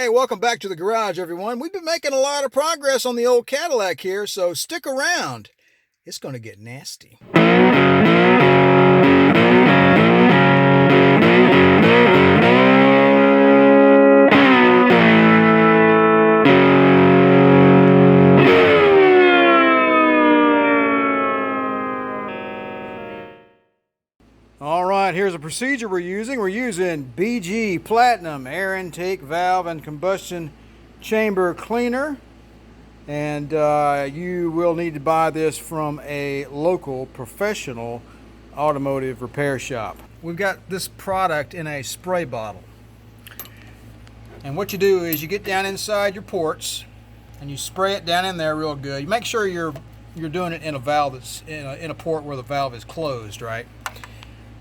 Hey, welcome back to the garage, everyone. We've been making a lot of progress on the old Cadillac here, so stick around. It's going to get nasty. All right, here's a procedure we're using. We're using BG Platinum Air Intake Valve and Combustion Chamber Cleaner. And you will need to buy this from a local professional automotive repair shop. We've got this product in a spray bottle. And what you do is you get down inside your ports and you spray it down in there real good. You make sure you're doing it in a valve that's in a port where the valve is closed, right?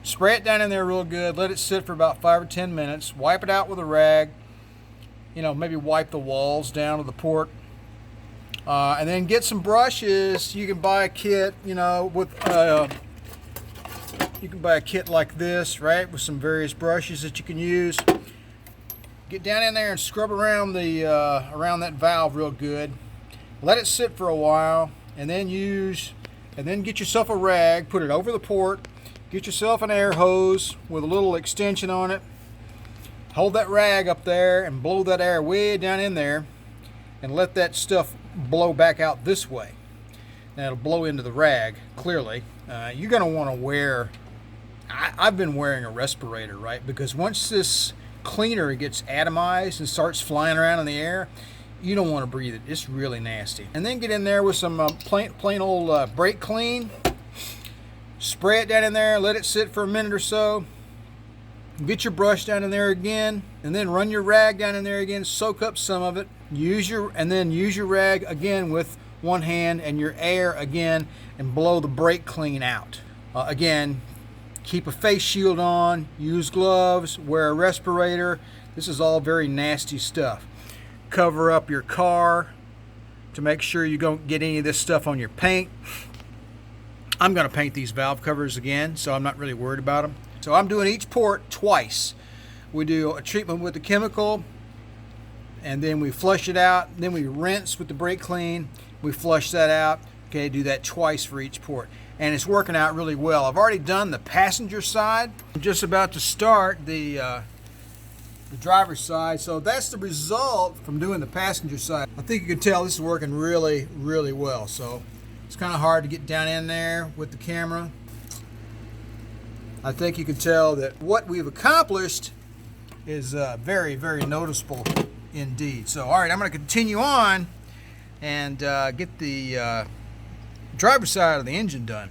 Spray it down in there real good, let it sit for about 5 or 10 minutes, wipe it out with a rag, maybe wipe the walls down of the port, and then get some brushes. You can buy a kit, you can buy a kit like this, right, with some various brushes that you can use. Get down in there and scrub around around that valve real good. Let it sit for a while, and then get yourself a rag, put it over the port. Get yourself an air hose with a little extension on it. Hold that rag up there and blow that air way down in there and let that stuff blow back out this way. Now it'll blow into the rag, clearly. You're going to want to wear, I've been wearing a respirator, right? Because once this cleaner gets atomized and starts flying around in the air, you don't want to breathe it. It's really nasty. And then get in there with some plain old brake clean. Spray it down in there, let it sit for a minute or so. Get your brush down in there again, and then run your rag down in there again, soak up some of it. And then use your rag again with one hand and your air again, and blow the brake clean out. Again, keep a face shield on, use gloves, wear a respirator. This is all very nasty stuff. Cover up your car to make sure you don't get any of this stuff on your paint. I'm going to paint these valve covers again, so I'm not really worried about them. So I'm doing each port twice. We do a treatment with the chemical, and then we flush it out. Then we rinse with the brake clean. We flush that out. Okay, do that twice for each port. And it's working out really well. I've already done the passenger side. I'm just about to start the driver's side. So that's the result from doing the passenger side. I think you can tell this is working really, really well. So it's kind of hard to get down in there with the camera. I think you can tell that what we've accomplished is very, very noticeable indeed. So, all right, I'm going to continue on and get the driver's side of the engine done.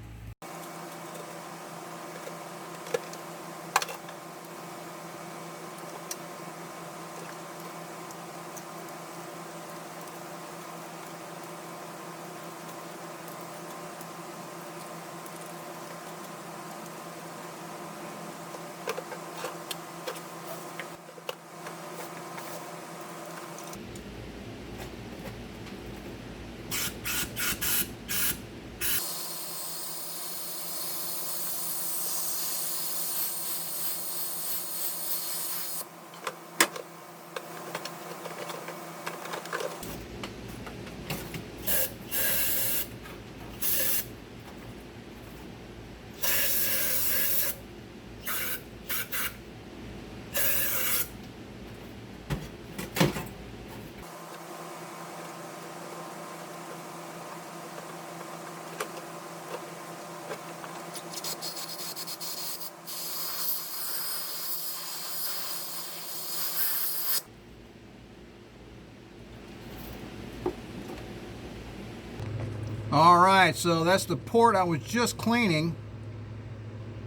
All right, so that's the port I was just cleaning.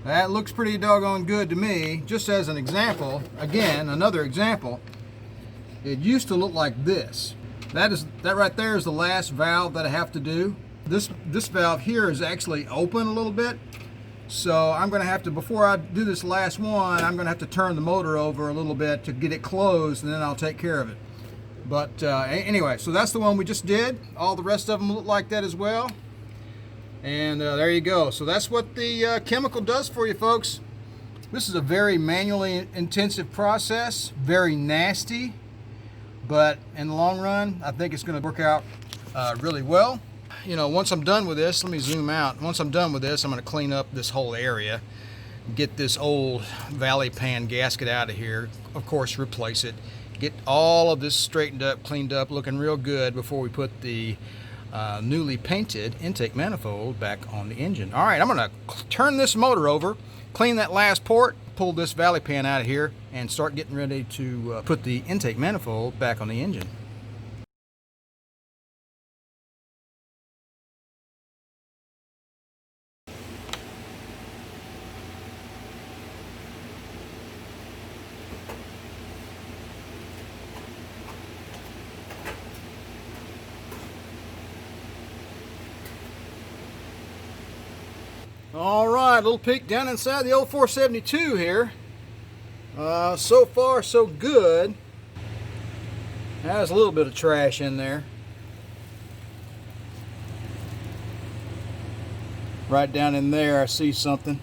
That looks pretty doggone good to me. Just as an example, again, another example, it used to look like this. That right there is the last valve that I have to do. This valve here is actually open a little bit. So I'm going to have to, before I do this last one, I'm going to have to turn the motor over a little bit to get it closed, and then I'll take care of it. But anyway, so that's the one we just did. All the rest of them look like that as well. And there you go. So that's what the chemical does for you, folks. This is a very manually intensive process, very nasty, but in the long run, I think it's going to work out really well. You know, once I'm done with this, let me zoom out. Once I'm done with this, I'm going to clean up this whole area, get this old valley pan gasket out of here, of course replace it, get all of this straightened up, cleaned up, looking real good before we put the newly painted intake manifold back on the engine. All right, I'm going to turn this motor over, clean that last port, pull this valley pan out of here, and start getting ready to put the intake manifold back on the engine. All right, a little peek down inside the old 472 here. So far, so good. Has a little bit of trash in there. Right down in there, I see something.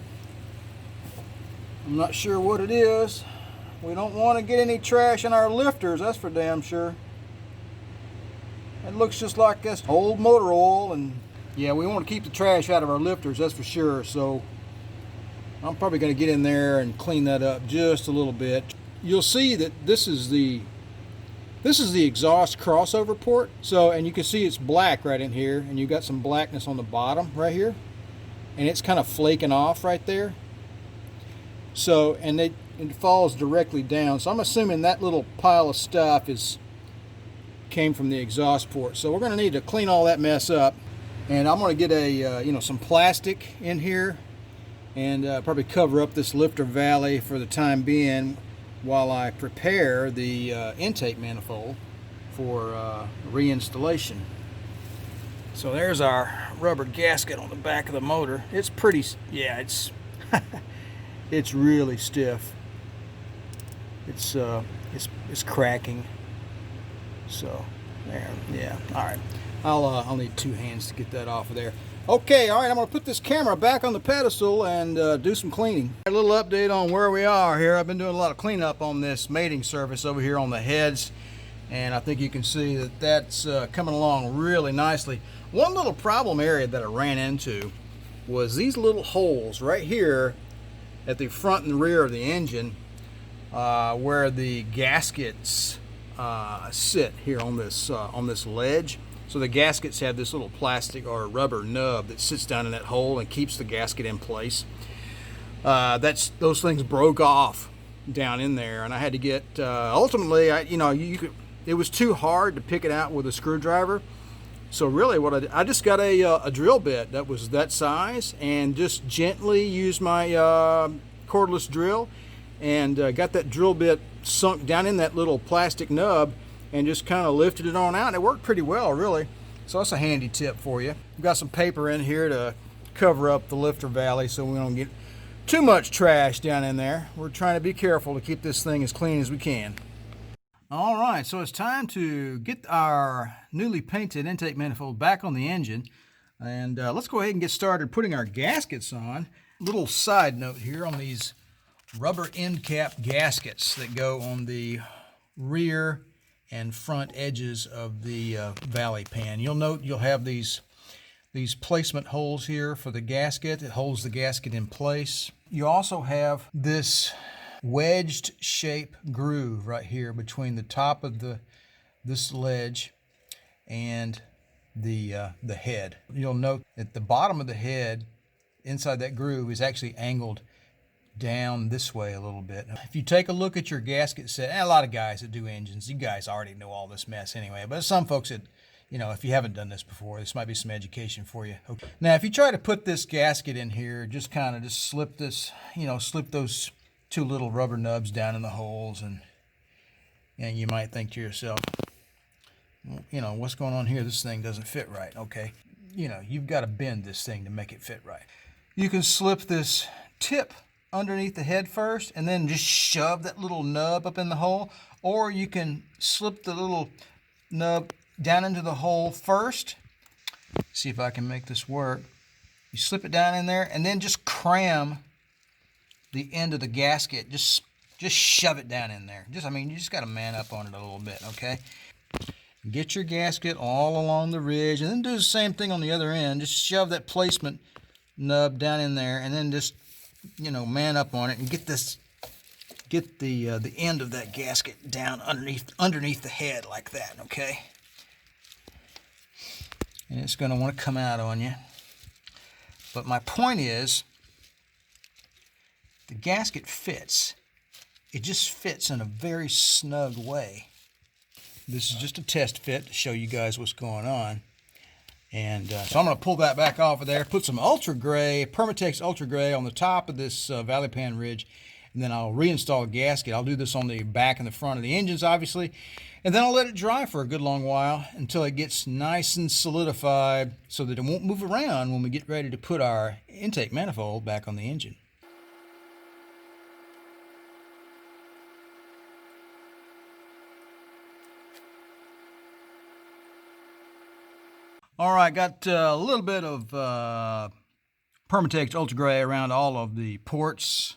I'm not sure what it is. We don't want to get any trash in our lifters, that's for damn sure. It looks just like this old motor oil, and yeah, we want to keep the trash out of our lifters, that's for sure. So I'm probably going to get in there and clean that up just a little bit. You'll see that this is the exhaust crossover port. So, and you can see it's black right in here, and you've got some blackness on the bottom right here, and it's kind of flaking off right there. So, and it falls directly down. So I'm assuming that little pile of stuff came from the exhaust port. So we're going to need to clean all that mess up. And I'm going to get a some plastic in here and probably cover up this lifter valley for the time being while I prepare the intake manifold for reinstallation. So there's our rubber gasket on the back of the motor. It's pretty, yeah, it's it's really stiff. It's cracking. So there, yeah, all right. I'll need two hands to get that off of there. Okay, all right, I'm going to put this camera back on the pedestal and do some cleaning. A little update on where we are here. I've been doing a lot of cleanup on this mating surface over here on the heads, and I think you can see that that's coming along really nicely. One little problem area that I ran into was these little holes right here at the front and rear of the engine where the gaskets sit here on this ledge. So the gaskets have this little plastic or rubber nub that sits down in that hole and keeps the gasket in place. Those things broke off down in there, and I had to get ultimately, it was too hard to pick it out with a screwdriver. So really, I just got a drill bit that was that size, and just gently used my cordless drill, and got that drill bit sunk down in that little plastic nub, and just kind of lifted it on out, and it worked pretty well, really. So that's a handy tip for you. We've got some paper in here to cover up the lifter valley so we don't get too much trash down in there. We're trying to be careful to keep this thing as clean as we can. All right, so it's time to get our newly painted intake manifold back on the engine, and let's go ahead and get started putting our gaskets on. Little side note here on these rubber end cap gaskets that go on the rear and front edges of the valley pan. You'll note you'll have these placement holes here for the gasket. It holds the gasket in place. You also have this wedged shape groove right here between the top of this ledge and the head. You'll note at the bottom of the head, inside that groove, is actually angled down this way a little bit. If you take a look at your gasket set, and a lot of guys that do engines, you guys already know all this mess anyway, but some folks that, if you haven't done this before, this might be some education for you. Okay. Now, if you try to put this gasket in here, just slip this, slip those two little rubber nubs down in the holes, and you might think to yourself, what's going on here? This thing doesn't fit right. Okay. You've got to bend this thing to make it fit right. You can slip this tip underneath the head first and then just shove that little nub up in the hole, or you can slip the little nub down into the hole first. See if I can make this work. You slip it down in there and then just cram the end of the gasket, just just shove it down in there. I mean, you just got to man up on it a little bit, okay? Get your gasket all along the ridge, and then do the same thing on the other end. Just shove that placement nub down in there, and then just, you know, man up on it and get the end of that gasket down underneath the head like that, okay? And it's going to want to come out on you. But my point is, the gasket fits. It just fits in a very snug way. This is just a test fit to show you guys what's going on. And so I'm going to pull that back off of there, put some ultra gray, Permatex ultra gray on the top of this valley pan ridge, and then I'll reinstall a gasket. I'll do this on the back and the front of the engines, obviously, and then I'll let it dry for a good long while until it gets nice and solidified so that it won't move around when we get ready to put our intake manifold back on the engine. All right, got a little bit of Permatex Ultra Gray around all of the ports.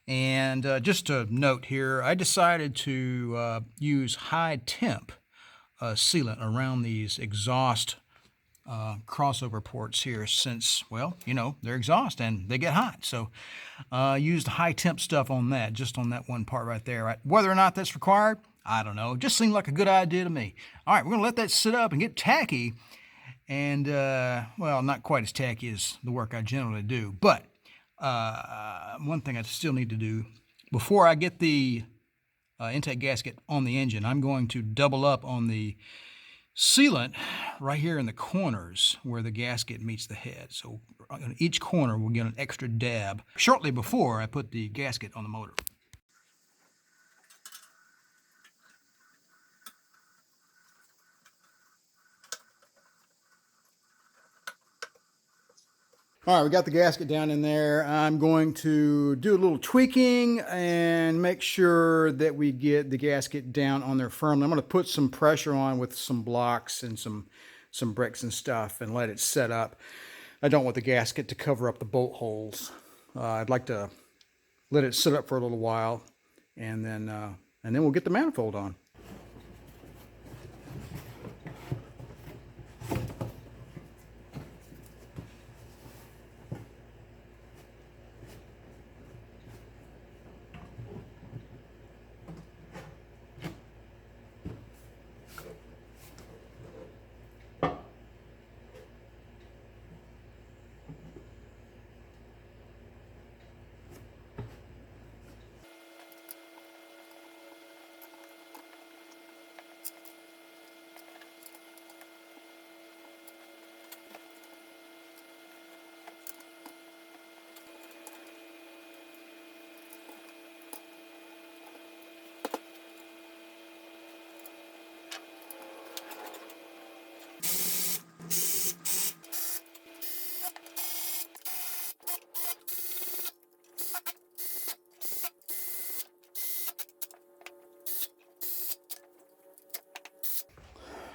And just a note here, I decided to use high temp sealant around these exhaust crossover ports here since, well, you know, they're exhaust and they get hot. So used high temp stuff on that, just on that one part right there. Right? Whether or not that's required, I don't know. It just seemed like a good idea to me. All right, we're going to let that sit up and get tacky. And, well, not quite as tacky as the work I generally do. But one thing I still need to do, before I get the intake gasket on the engine, I'm going to double up on the sealant right here in the corners where the gasket meets the head. So on each corner we'll get an extra dab shortly before I put the gasket on the motor. All right, we got the gasket down in there. I'm going to do a little tweaking and make sure that we get the gasket down on there firmly. I'm going to put some pressure on with some blocks and some bricks and stuff and let it set up. I don't want the gasket to cover up the bolt holes. I'd like to let it sit up for a little while, and then we'll get the manifold on.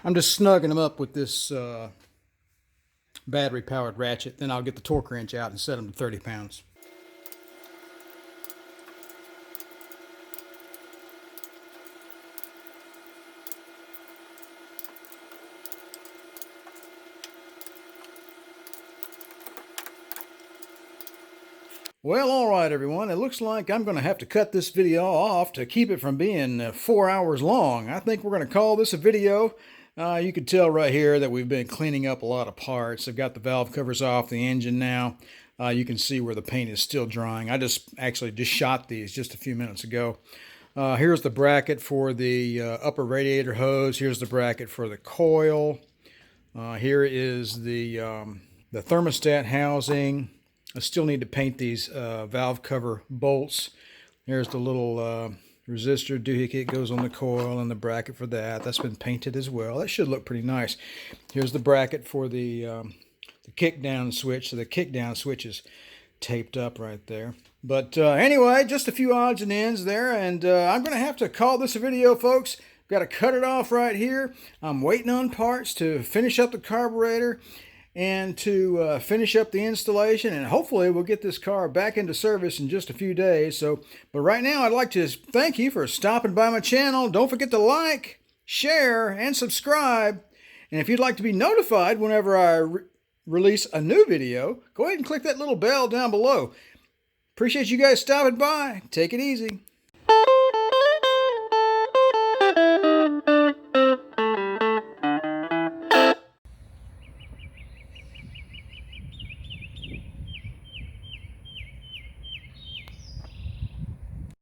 I'm just snugging them up with this battery-powered ratchet. Then I'll get the torque wrench out and set them to 30 pounds. Well, all right, everyone. It looks like I'm going to have to cut this video off to keep it from being 4 hours long. I think we're going to call this a video. You can tell right here that we've been cleaning up a lot of parts. I've got the valve covers off the engine now. You can see where the paint is still drying. I actually just shot these just a few minutes ago. Here's the bracket for the upper radiator hose. Here's the bracket for the coil. Here is the thermostat housing. I still need to paint these valve cover bolts. Here's the little resistor doohickey. It goes on the coil and the bracket for that. That's been painted as well. That should look pretty nice. Here's the bracket for the kick down switch. So the kick down switch is taped up right there. But anyway, just a few odds and ends there. And I'm going to have to call this a video, folks. Got to cut it off right here. I'm waiting on parts to finish up the carburetor. and to finish up the installation, and hopefully we'll get this car back into service in just a few days. But right now I'd like to thank you for stopping by my channel. Don't forget to like, share, and subscribe. And if you'd like to be notified whenever I release a new video, go ahead and click that little bell down below. Appreciate you guys stopping by. Take it easy.